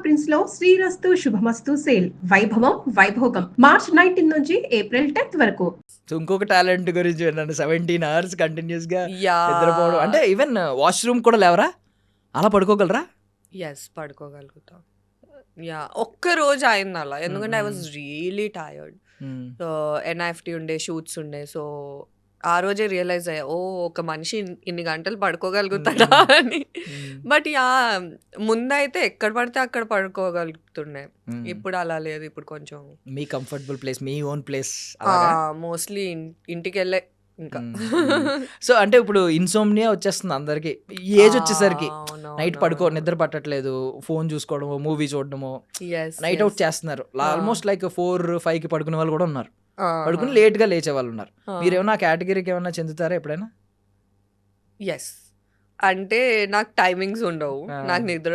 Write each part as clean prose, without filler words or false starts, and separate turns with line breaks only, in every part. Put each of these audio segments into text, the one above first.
Prints లో శ్రీరస్తు శుభమస్తు sale వైభవం Vaibhogam March 19 నుంచి ఏప్రిల్ 10th వరకు.
సో ఇంకొక టాలెంట్ గురించి విన్నాను, 17 hours కంటిన్యూస్ గా
యా
నిద్రపోవడం. అంటే ఈవెన్ వాష్రూమ్ కూడా లేవరా, అలా పడుకోగలరా?
ఎస్ పడుకోగలుగుతాం. యా ఒక్క రోజు అయింది అలా, ఎందుకంటే I was really tired. NIFT ఉండే, షూట్స్ ఉండే. సో ఆ రోజే రియలైజ్ అయ్యా, ఓ ఒక మనిషి ఇన్ని గంటలు పడుకోగలుగుతాడా అని. బట్ యా ముందైతే ఎక్కడ పడితే అక్కడ పడుకోగలుగుతుండే. ఇప్పుడు అలా లేదు. ఇప్పుడు కొంచెం
మీ కంఫర్టబుల్ ప్లేస్, మీ ఓన్ ప్లేస్.
మోస్ట్లీ ఇంటికి వెళ్ళే ఇంకా.
సో అంటే ఇప్పుడు ఇన్సోమ్నియా వచ్చేస్తుంది అందరికి ఈ ఏజ్ వచ్చేసరికి. నైట్ నిద్ర పట్టట్లేదు, ఫోన్ చూసుకోవడము, మూవీ చూడడము, నైట్ అవుట్ చేస్తున్నారు. ఆల్మోస్ట్ లైక్ 4-5కి పడుకునే వాళ్ళు కూడా ఉన్నారు, పడుకుని లేట్ గా లేచే వాళ్ళు ఉన్నారు. మీరేమన్నా కేటగిరీకి ఏమన్నా చెందుతారా ఎప్పుడైనా?
ఎస్, అంటే నాకు టైమింగ్స్ ఉండవు. నాకు నిద్ర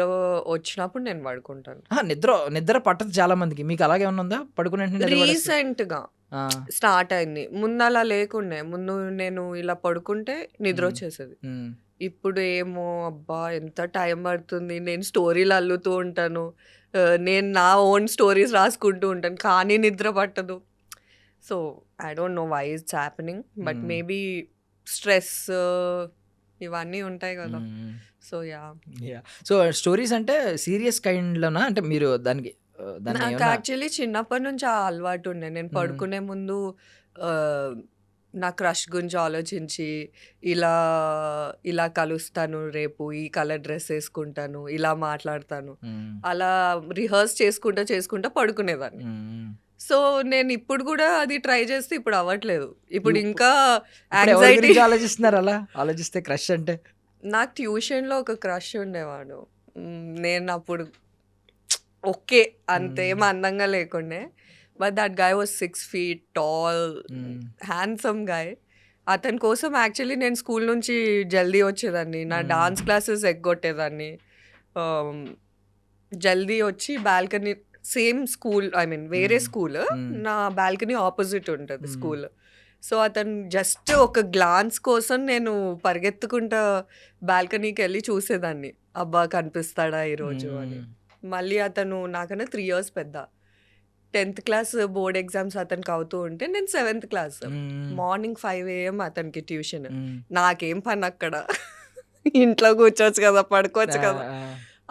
వచ్చినప్పుడు నేను పడుకుంటాను.
నిద్ర పట్టదు చాలా మందికి. మీకు అలాగే ఉందా? పడుకునే
రీసెంట్ గా స్టార్ట్ అయింది. ముందు అలా లేకుండే. ముందు నేను ఇలా పడుకుంటే నిద్ర వచ్చేసేది. ఇప్పుడు ఏమో అబ్బా ఎంత టైం పడుతుంది, నేను స్టోరీలు అల్లుతూ ఉంటాను, నేను నా ఓన్ స్టోరీస్ రాసుకుంటూ ఉంటాను, కానీ నిద్ర పట్టదు. So I don't know why it's happening, but maybe stress ఇవన్నీ ఉంటాయి కదా. So yeah.
సో స్టోరీస్ అంటే సీరియస్ కైండ్ లోనా? అంటే మీరు దానికి
నాకు యాక్చువల్లీ చిన్నప్పటి నుంచి ఆ అలవాటు ఉండే. నేను పడుకునే ముందు నా క్రష్ గురించి ఆలోచించి ఇలా ఇలా కలుస్తాను, రేపు ఈ కలర్ డ్రెస్ వేసుకుంటాను, ఇలా మాట్లాడతాను, అలా రిహర్స్ చేసుకుంటా పడుకునేదాన్ని. సో నేను ఇప్పుడు కూడా అది ట్రై చేస్తే ఇప్పుడు అవ్వట్లేదు. ఇప్పుడు ఇంకా యాంగ్జైటీ
ఆలోచిస్తున్నారు. అలా ఆలోచిస్తే క్రష్ అంటే,
నాకు ట్యూషన్లో ఒక క్రష్ ఉండేవాడు. నేను అప్పుడు ఓకే అంతేం అందంగా లేకుండే, but that guy was 6 feet tall, handsome guy. అతని కోసం యాక్చువల్లీ నేను స్కూల్ నుంచి జల్దీ వచ్చేదాన్ని, నా డాన్స్ క్లాసెస్ ఎగ్గొట్టేదాన్ని, జల్దీ వచ్చి balcony, same school, I mean వేరే స్కూల్, నా బాల్కనీ ఆపోజిట్ ఉంటుంది స్కూల్. సో అతను జస్ట్ ఒక గ్లాన్స్ కోసం నేను పరిగెత్తుకుంటా బాల్కనీకి వెళ్ళి చూసేదాన్ని, అబ్బా కనిపిస్తాడా ఈరోజు అని. మళ్ళీ అతను నాకన్నా 3 years పెద్ద. 10th class బోర్డ్ ఎగ్జామ్స్ అతనికి అవుతూ ఉంటే నేను 7th class. మార్నింగ్ 5 AM అతనికి ట్యూషన్. నాకేం పని అక్కడ, ఇంట్లో కూర్చోవచ్చు కదా, పడుకోవచ్చు కదా.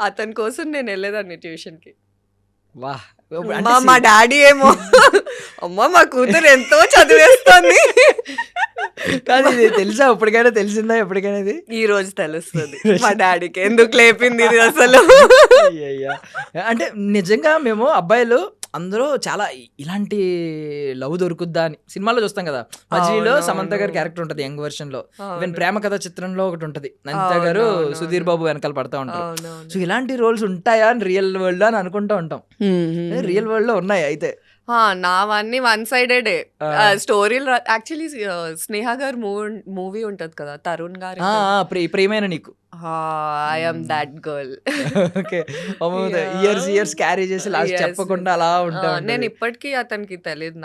అతని కోసం నేను వెళ్ళేదాన్ని ట్యూషన్కి. మా డాడీ ఏమో అమ్మ మా కూతురు ఎంతో చదివేస్తుంది.
కానీ ఇది తెలుసా? ఎప్పటికైనా తెలిసిందా? ఎప్పటికైనా ఇది
ఈ రోజు తెలుస్తుంది మా డాడీకి ఎందుకు లేపింది ఇది అసలు.
అంటే నిజంగా మేము అబ్బాయిలు అందరూ చాలా ఇలాంటి లవ్ దొరుకుద్దా అని సినిమాలో చూస్తాం కదా. మజిలీలో సమంత గారి క్యారెక్టర్ ఉంటుంది యంగ్ వర్షన్ లో. ఈవెన్ ప్రేమ కథ చిత్రంలో ఒకటి ఉంటది, నందిత గారు సుధీర్ బాబు వెనకాల పడతా ఉంటారు. సో ఇలాంటి రోల్స్ ఉంటాయా అని రియల్ వరల్డ్ అని అనుకుంటా ఉంటాం. రియల్ వరల్డ్ లో ఉన్నాయి అయితే?
నావన్నీ వన్ సైడెడే స్టోరీలు. యాక్చువల్లీ స్నేహ గారు మూవీ ఉంటది కదా, తరుణ్ గారు,
ప్రియమైన నీకు,
I am that girl.
Okay, years carry చేసి లాస్ట్ చెప్పకుండా అలా ఉంటా.
నేను ఇప్పటికీ అతనికి తెలియదు,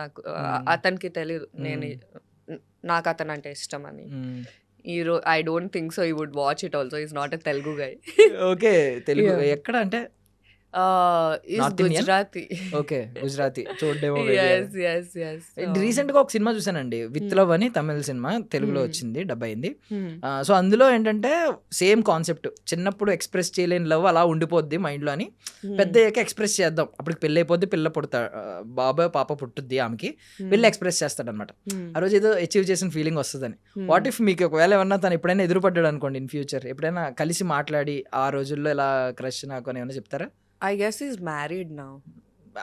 అతనికి తెలియదు నాకు అతను అంటే ఇష్టం అని. I don't think so he would watch it also. He's not a Telugu guy.
Okay, Telugu ఎక్కడ అంటే
గుజరాతీ.
ఓకే, గుజరాతీ చూడేమో.
రీసెంట్
గా ఒక సినిమా చూసానండి, విత్ లవ్ అని, తమిళ సినిమా, తెలుగులో వచ్చింది, డబ్ అయింది. సో అందులో ఏంటంటే సేమ్ కాన్సెప్ట్, చిన్నప్పుడు ఎక్స్ప్రెస్ చేయలేని లవ్ అలా ఉండిపోద్ది మైండ్ లో అని, పెద్ద అయ్యాక ఎక్స్ప్రెస్ చేద్దాం, అప్పటికి పెళ్ళి అయిపోద్ది, పిల్ల పుడతా, బాబాయ్ పాప పుట్టుద్ది ఆమెకి, వెళ్ళి ఎక్స్ప్రెస్ చేస్తాడు అనమాట. ఆ రోజు ఏదో అచీవ్ చేసిన ఫీలింగ్ వస్తుందని. వాట్ ఇఫ్ మీకు ఒకవేళ ఏమన్నా తను ఎప్పుడైనా ఎదురుపడ్డాడు అనుకోండి ఇన్ ఫ్యూచర్, ఎప్పుడైనా కలిసి మాట్లాడి ఆ రోజుల్లో ఇలా క్రష్ నాకు అని ఏమైనా చెప్తారా?
I guess he's married now.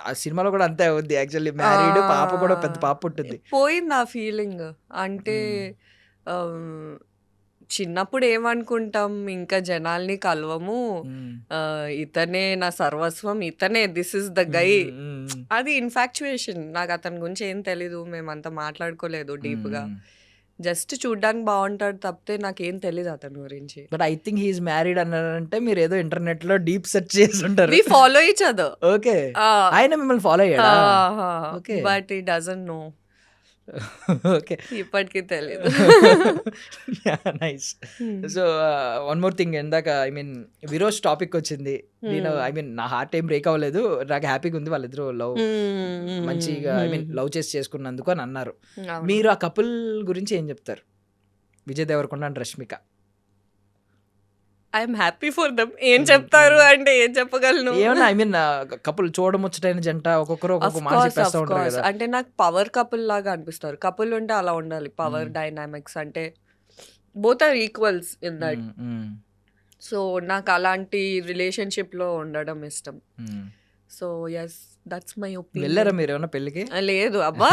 ఆ సినిమాలో కూడా అంతే అవుద్ది యాక్చువల్లీ, మ్యారీడ్, పాప కూడా పెద్ద పాప పుట్టింది.
పోయింది ఆ ఫీలింగ్. అంటే చిన్నప్పుడు ఏమనుకుంటాం, ఇంకా జనాల్ని కలవము, ఇతనే నా సర్వస్వం, ఇతనే దిస్ ఇస్ ద గై, అది ఇన్ఫాక్చుయేషన్. నాకు అతని గురించి ఏం తెలీదు, మేమంతా మాట్లాడుకోలేదు డీప్ గా, జస్ట్ చూడ్డానికి బాగుంటాడు తప్పితే నాకేం తెలీదు అతని గురించి.
But I think he is married అన్నారంటే మీరు ఏదో ఇంటర్నెట్ లో డీప్ సెర్చ్ చేసి ఉంటారు.
We follow each other.
Okay, ఆయన మిమ్మల్ని ఫాలో అయ్యాడా?
But he doesn't know.
Okay.
ఇప్పటికి తెలీదు.
Nice. So one more thing, ఇందాక ఐ మీన్ విరోజ్ టాపిక్ వచ్చింది. నేను ఐ మీన్ నా హార్ట్ ఏం బ్రేక్ అవ్వలేదు, నాకు హ్యాపీగా ఉంది వాళ్ళిద్దరూ లవ్ మంచిగా ఐ మీన్ లవ్ చేసి చేసుకున్నందుకు అని అన్నారు. మీరు ఆ కపుల్ గురించి ఏం చెప్తారు? Vijay Deverakonda and Rashmika.
I'm happy for them. ఏం చెప్తారు అంటే ఏం చెప్పగలను?
ఏమన్నా ఐ మీన్ కపుల్ చూడముచ్చటైన జంట, ఒక్కొక్కరు ఒక్కొక్క మాట చెప్పేస్తా ఉంటారు కదా.
అంటే నాకు పవర్ కపుల్ లాగా అనిపిస్తారు. కపుల్ ఉంటే అలా ఉండాలి, పవర్ డైనామిక్స్ అంటే both are equals in that. So నాకు అలాంటి రిలేషన్షిప్ లో ఉండడం ఇష్టం. So yes, that's my opinion.
వెళ్ళారా మీరు ఏమన్నా పెళ్ళికి?
లేదు అబ్బా.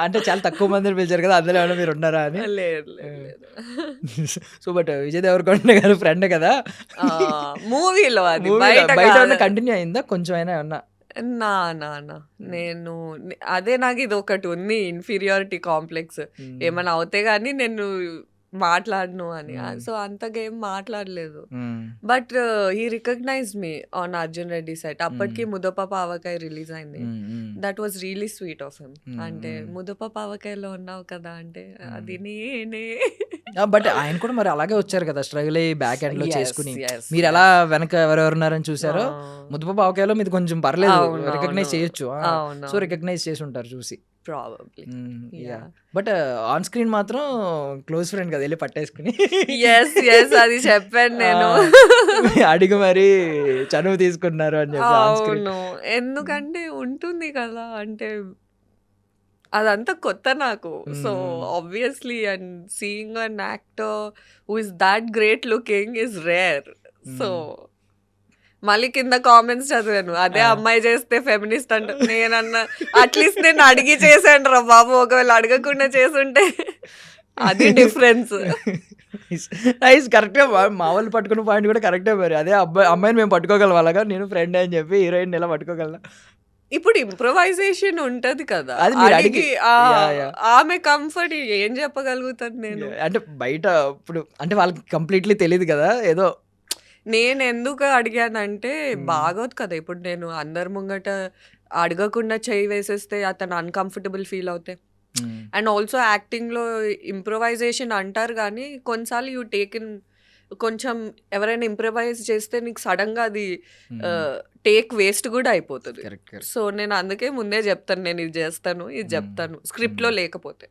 అంటే చాలా తక్కువ మందిని పిలిచారు కదా, అందులో ఏమన్నా మీరు ఉన్నారా అని.
లేదు.
సో బట్ విజయ్ దేవరకొండ గారు ఫ్రెండ్ కదా,
మూవీలో అది
బయట ఏమన్నా కంటిన్యూ అయిందా కొంచెం అయినా ఏమన్నా?
నా నేను అదే, నాకు ఇది ఒకటి ఉంది, ఇన్ఫీరియారిటీ కాంప్లెక్స్. ఏమైనా అవుతే గానీ నేను మాట్లాడను అని. సో అంతగా ఏం మాట్లాడలేదు. But he recognise me on Arjun Reddy set. అప్పటికి ముదప పావకాయ రిలీజ్ అయింది. That was really sweet of him. అంటే ముదప పావకాయలో ఉన్నావు కదా అంటే అది నేనే.
బట్ ఆయన కూడా మరి అలాగే వచ్చారు కదా, స్ట్రగుల్ అయ్యి బ్యాక్ ఎండ్ లో చేసుకుని. మీరు ఎలా వెనక ఎవరెవరున్నారని చూసారో, ముద్దప పావకాయలో మీది కొంచెం పర్లేదు, రికగ్నైజ్ చేయొచ్చు. సో రికగ్నైజ్ చేసి ఉంటారు చూసి
ప్రాబబ్లీ.
బట్ ఆన్ స్క్రీన్ మాత్రం క్లోజ్ ఫ్రెండ్ కదా, వెళ్ళి పట్టేసుకుని
అది చెప్పాను నేను.
అడిగి మరి చనువు తీసుకున్నారు అని చెప్పి.
అవును, ఎందుకంటే ఉంటుంది కదా, అంటే అదంతా కొత్త నాకు. So obviously, and seeing an actor who is that great looking is rare. So మళ్ళీ కింద కామెంట్స్ చదివాను, అదే అమ్మాయి చేస్తే ఫెమినిస్ట్ అంట. నేనన్నా అట్లీస్ట్ నేను అడిగి చేశాను రా బాబు, ఒకవేళ అడగకుండా చేసుంటే అది డిఫరెన్స్.
కరెక్ట్గా మా వాళ్ళు పట్టుకున్న పాయింట్ కూడా కరెక్టే. మరి అదే అమ్మాయిని మేము పట్టుకోగలం అలాగా, నేను ఫ్రెండ్ అని చెప్పి హీరోయిన్ ఎలా పట్టుకోగలను?
ఇప్పుడు ఇంప్రొవైజేషన్ ఉంటది కదా, ఆమె కంఫర్ట్ ఏం చెప్పగలుగుతాను నేను?
అంటే బయట ఇప్పుడు అంటే వాళ్ళకి కంప్లీట్లీ తెలియదు కదా ఏదో.
నేను ఎందుకు అడిగానంటే బాగోదు కదా, ఇప్పుడు నేను అందరి ముంగట అడగకుండా చేయి వేసేస్తే అతను అన్కంఫర్టబుల్ ఫీల్ అవుతాయి. అండ్ ఆల్సో యాక్టింగ్లో ఇంప్రొవైజేషన్ అంటారు కానీ కొన్నిసార్లు యూ టేక్ ఇన్, కొంచెం ఎవరైనా ఇంప్రొవైజ్ చేస్తే నీకు సడన్గా అది టేక్ వేస్ట్ కూడా అయిపోతుంది. సో నేను అందుకే ముందే చెప్తాను, నేను ఇది చేస్తాను, ఇది చెప్తాను స్క్రిప్ట్లో లేకపోతే,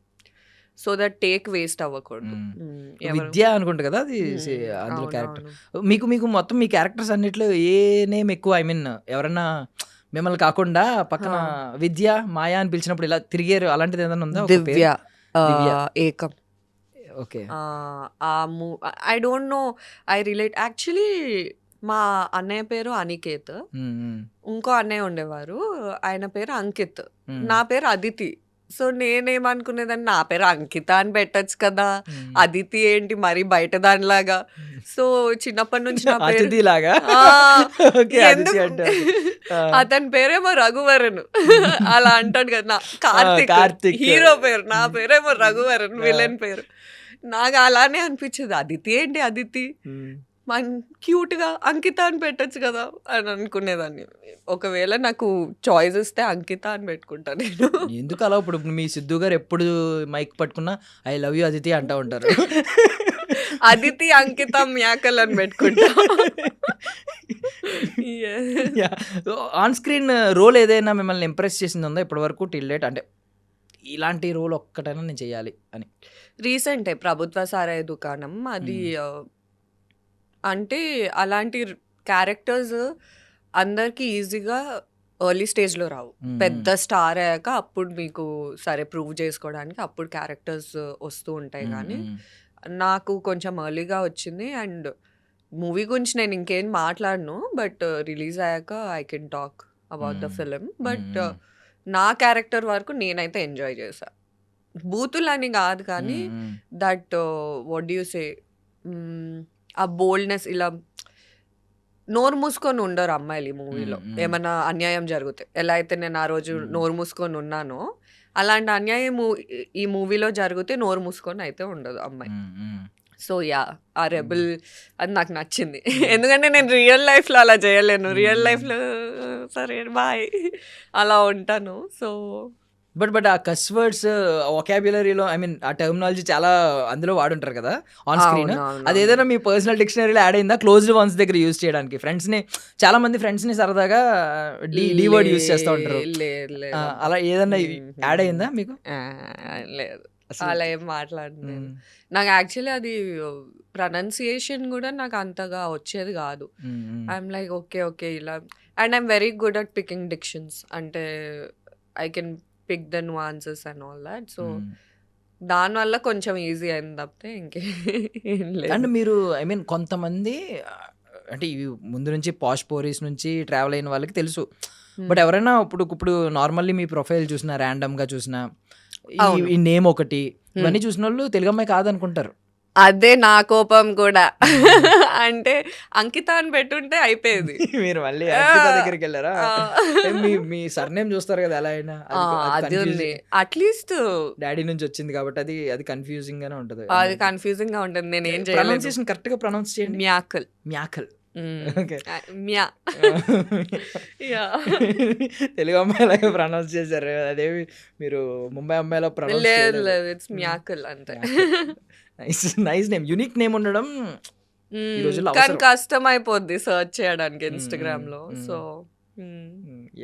సో దట్ టేక్ వేస్ట్ అవ్వకూడదు.
విద్య అనుకుంటా కదా అది అందులో క్యారెక్టర్. మీకు మొత్తం మీ క్యారెక్టర్స్ అన్నిట్లో ఏ నేమ్ ఎక్కువ? ఐ మీన్ ఎవరన్నా మిమ్మల్ని కాకుండా పక్కన విద్య, మాయా అని పిలిచినప్పుడు ఇలా తిరిగారు, అలాంటిది ఏదైనా ఉందా?
దివ్య, ఏకం.
Okay.
I don't no, I relate actually. మా అన్నయ్య పేరు అనికేత్, ఇంకో అన్నయ్య ఉండేవారు, ఆయన పేరు అంకిత్, నా పేరు అదితి. సో నేనేమనుకునేదాన్ని, నా పేరు అంకిత అని పెట్టచ్చు కదా, అదితి ఏంటి మరి బయట దానిలాగా. సో చిన్నప్పటి నుంచి నా పేరు అతని పేరేమో రఘువరన్ అలా అంటాడు కదా, కార్తిక్ హీరో పేరు, నా పేరేమో రఘువరన్ విలన్ పేరు. నాకు అలానే అనిపించేది, అదితి ఏంటి అదితి, క్యూట్ గా అంకిత అని పెట్టచ్చు కదా అని అనుకునేదాన్ని. ఒకవేళ నాకు చాయిస్ ఇస్తే అంకిత అని పెట్టుకుంటా నేను.
ఎందుకు అలా? ఇప్పుడు మీ సిద్ధు గారు ఎప్పుడు మైక్ పట్టుకున్నా ఐ లవ్ యూ అదితి అంటా ఉంటారు.
అదితి అంకిత మ్యాకల్ అని పెట్టుకుంటా.
ఆన్ స్క్రీన్ రోల్ ఏదైనా మిమ్మల్ని ఇంప్రెస్ చేసింది ఉందా ఇప్పటి వరకు టిల్ డేట్? అంటే ఇలాంటి రోల్ ఒక్కటైనా నేను చేయాలి అని.
రీసెంటే ప్రభుత్వ సారాయి దుకాణం, అది అంటే అలాంటి క్యారెక్టర్స్ అందరికి ఈజీగా ఎర్లీ స్టేజ్లో రావు. పెద్ద స్టార్ అయ్యాక అప్పుడు మీకు సరే ప్రూవ్ చేసుకోవడానికి అప్పుడు క్యారెక్టర్స్ వస్తూ ఉంటాయి. కానీ నాకు కొంచెం ఎర్లీగా వచ్చింది. అండ్ మూవీ గురించి నేను ఇంకేం మాట్లాడను, బట్ రిలీజ్ అయ్యాక I can talk about the film. But నా క్యారెక్టర్ వరకు నేనైతే ఎంజాయ్ చేశా. బూతులని కాదు కానీ that what do you say, ఆ బోల్డ్నెస్, ఇలా నోరు మూసుకొని ఉండరు అమ్మాయిలు ఈ మూవీలో. ఏమన్నా అన్యాయం జరిగితే ఎలా అయితే నేను ఆ రోజు నోరు మూసుకొని ఉన్నానో, అలాంటి అన్యాయం ఈ మూవీలో జరిగితే నోరు మూసుకొని అయితే ఉండదు అమ్మాయి. సో యా, ఆ రెబల్ అది నాకు నచ్చింది. ఎందుకంటే నేను రియల్ లైఫ్లో అలా చేయలేను. రియల్ లైఫ్లో సరే బాయ్ అలా ఉంటాను. సో
బట్ ఆ కస్ వర్డ్స్ వొకాబ్యులరీలో ఐ మీన్ ఆ టర్మినాలజీ చాలా అందులో వాడుంటారు కదా ఆన్ స్క్రీన్. అది ఏదైనా మీ పర్సనల్ డిక్షనరీలో యాడ్ అయిందా క్లోజ్డ్ వన్స్ దగ్గర యూజ్ చేయడానికి? ఫ్రెండ్స్ని చాలా మంది ఫ్రెండ్స్ని సరదాగా డి వర్డ్ యూజ్ చేస్తూ ఉంటారు. అలా ఏదన్నా యాడ్ అయిందా మీకు?
లేదు, అలా ఏం మాట్లాడలేదు. నాకు యాక్చువల్లీ అది ప్రొనౌన్సియేషన్ కూడా నాకు అంతగా వచ్చేది కాదు. ఐఎమ్ లైక్ ఓకే ఇలా, and I'm very good at picking dictions. అంటే I can pick the nuances and all that. So దానివల్ల కొంచెం ఈజీ అయింది తప్పితే ఇంకేం లేదు.
అండ్ మీరు ఐ మీన్ కొంతమంది అంటే ఇవి ముందు నుంచి పాష్ పోరీస్ నుంచి ట్రావెల్ అయిన వాళ్ళకి తెలుసు. బట్ ఎవరైనా ఇప్పుడు నార్మల్లీ మీ ప్రొఫైల్ చూసినా ర్యాండమ్గా చూసినా ఈ నేమ్ ఒకటి ఇవన్నీ చూసిన వాళ్ళు తెలుగు అమ్మాయి కాదనుకుంటారు.
అదే నా కోపం కూడా. అంటే అంకిత అని పెట్టుంటే అయిపోయేది.
మీరు మళ్ళీ అంకిత దగ్గరికి వెళ్ళారా? మీ సర్నేమ్ చూస్తారు కదా ఎలా అయినా.
అది ఉంది, అట్లీస్ట్
డాడీ నుంచి వచ్చింది కాబట్టి అది కన్ఫ్యూజింగ్ గానే ఉంటది.
అది కన్ఫ్యూజింగ్ గా ఉంటుంది. నేను ఏం చేయలేదు.
ప్రొనౌన్సియేషన్ కరెక్ట్ గా ప్రొనౌన్స్ చేయండి.
మ్యాకల్.
ఓకే,
మ్యా.
తెలుగు అమ్మాయిలాగా ప్రొనౌన్స్ చేశారు. అదేమి మీరు ముంబై అమ్మాయిలో ప్రొనౌన్స్
లేదు, ఇట్స్ మ్యాకల్ అంతే.
నైస్ నేమ్, యూనిక్ నేమ్ ఉండడం ఈ రోజుల్లో
కానీ కష్టం అయిపోద్ది సర్చ్ చేయడానికి ఇన్స్టాగ్రామ్ లో. సో